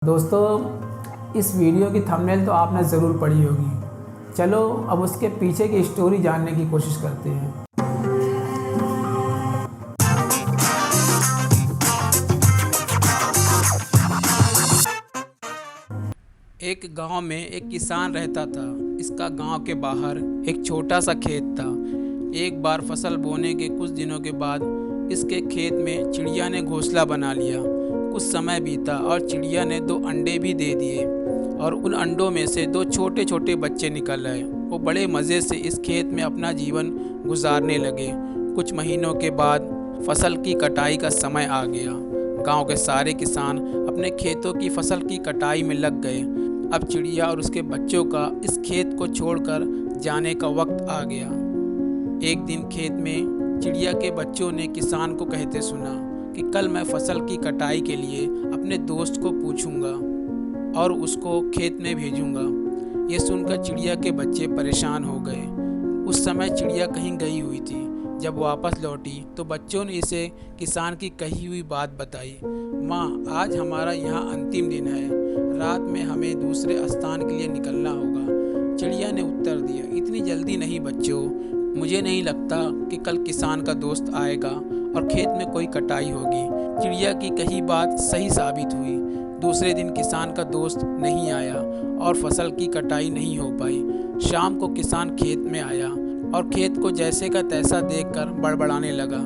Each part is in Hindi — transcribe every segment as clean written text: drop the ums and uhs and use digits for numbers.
दोस्तों, इस वीडियो की थंबनेल तो आपने ज़रूर पढ़ी होगी। चलो अब उसके पीछे की स्टोरी जानने की कोशिश करते हैं। एक गांव में एक किसान रहता था। इसका गांव के बाहर एक छोटा सा खेत था। एक बार फसल बोने के कुछ दिनों के बाद इसके खेत में चिड़िया ने घोंसला बना लिया। कुछ समय बीता और चिड़िया ने 2 अंडे भी दे दिए और उन अंडों में से 2 छोटे छोटे बच्चे निकल आए। वो बड़े मज़े से इस खेत में अपना जीवन गुजारने लगे। कुछ महीनों के बाद फसल की कटाई का समय आ गया। गांव के सारे किसान अपने खेतों की फसल की कटाई में लग गए। अब चिड़िया और उसके बच्चों का इस खेत को छोड़कर जाने का वक्त आ गया। एक दिन खेत में चिड़िया के बच्चों ने किसान को कहते सुना कि कल मैं फसल की कटाई के लिए अपने दोस्त को पूछूंगा और उसको खेत में भेजूंगा। ये सुनकर चिड़िया के बच्चे परेशान हो गए। उस समय चिड़िया कहीं गई हुई थी। जब वापस लौटी तो बच्चों ने इसे किसान की कही हुई बात बताई। माँ, आज हमारा यहाँ अंतिम दिन है। रात में हमें दूसरे स्थान के लिए निकलना होगा। चिड़िया ने उत्तर दिया, इतनी जल्दी नहीं बच्चों, मुझे नहीं लगता कि कल किसान का दोस्त आएगा और खेत में कोई कटाई होगी। चिड़िया की कही बात सही साबित हुई। दूसरे दिन किसान का दोस्त नहीं आया और फसल की कटाई नहीं हो पाई। शाम को किसान खेत में आया और खेत को जैसे का तैसा देखकर बड़बड़ाने लगा,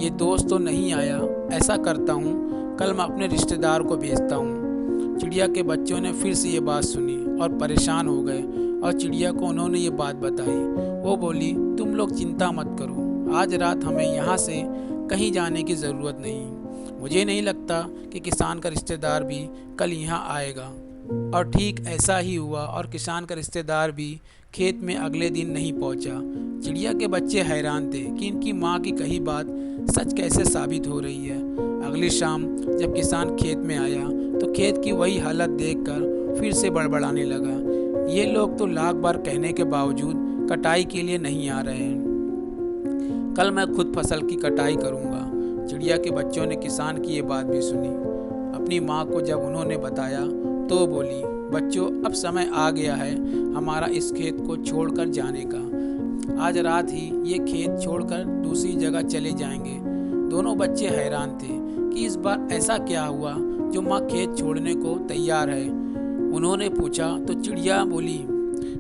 ये दोस्त तो नहीं आया। ऐसा करता हूँ, कल मैं अपने रिश्तेदार को भेजता हूँ। चिड़िया के बच्चों ने फिर से ये बात सुनी और परेशान हो गए और चिड़िया को उन्होंने ये बात बताई। वो बोली, तुम लोग चिंता मत करो, आज रात हमें यहाँ से कहीं जाने की ज़रूरत नहीं। मुझे नहीं लगता कि किसान का रिश्तेदार भी कल यहाँ आएगा। और ठीक ऐसा ही हुआ और किसान का रिश्तेदार भी खेत में अगले दिन नहीं पहुँचा। चिड़िया के बच्चे हैरान थे कि इनकी माँ की कही बात सच कैसे साबित हो रही है। अगली शाम जब किसान खेत में आया तो खेत की वही हालत देखकर फिर से बड़बड़ाने लगा, ये लोग तो लाख बार कहने के बावजूद कटाई के लिए नहीं आ रहे हैं। कल मैं खुद फसल की कटाई करूँगा। चिड़िया के बच्चों ने किसान की ये बात भी सुनी। अपनी माँ को जब उन्होंने बताया तो बोली, बच्चों, अब समय आ गया है हमारा इस खेत को छोड़कर जाने का। आज रात ही ये खेत छोड़कर दूसरी जगह चले जाएंगे। दोनों बच्चे हैरान थे कि इस बार ऐसा क्या हुआ जो माँ खेत छोड़ने को तैयार है। उन्होंने पूछा तो चिड़िया बोली,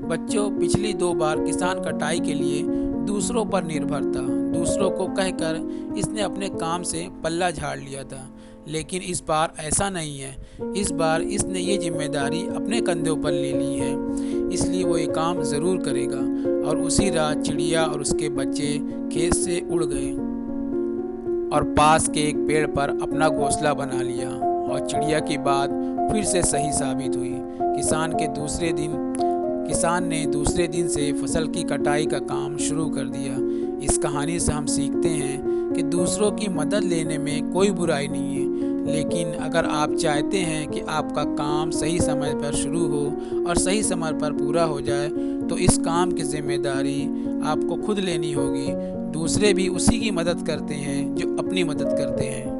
बच्चों, पिछली 2 बार किसान कटाई के लिए दूसरों पर निर्भर था। दूसरों को कहकर इसने अपने काम से पल्ला झाड़ लिया था, लेकिन इस बार ऐसा नहीं है। इस बार इसने ये जिम्मेदारी अपने कंधों पर ले ली है, इसलिए वो ये काम ज़रूर करेगा। और उसी रात चिड़िया और उसके बच्चे खेत से उड़ गए और पास के एक पेड़ पर अपना घोंसला बना लिया। और चिड़िया की बात फिर से सही साबित हुई। किसान ने दूसरे दिन से फसल की कटाई का काम शुरू कर दिया। इस कहानी से हम सीखते हैं कि दूसरों की मदद लेने में कोई बुराई नहीं है, लेकिन अगर आप चाहते हैं कि आपका काम सही समय पर शुरू हो और सही समय पर पूरा हो जाए तो इस काम की जिम्मेदारी आपको खुद लेनी होगी। दूसरे भी उसी की मदद करते हैं जो अपनी मदद करते हैं।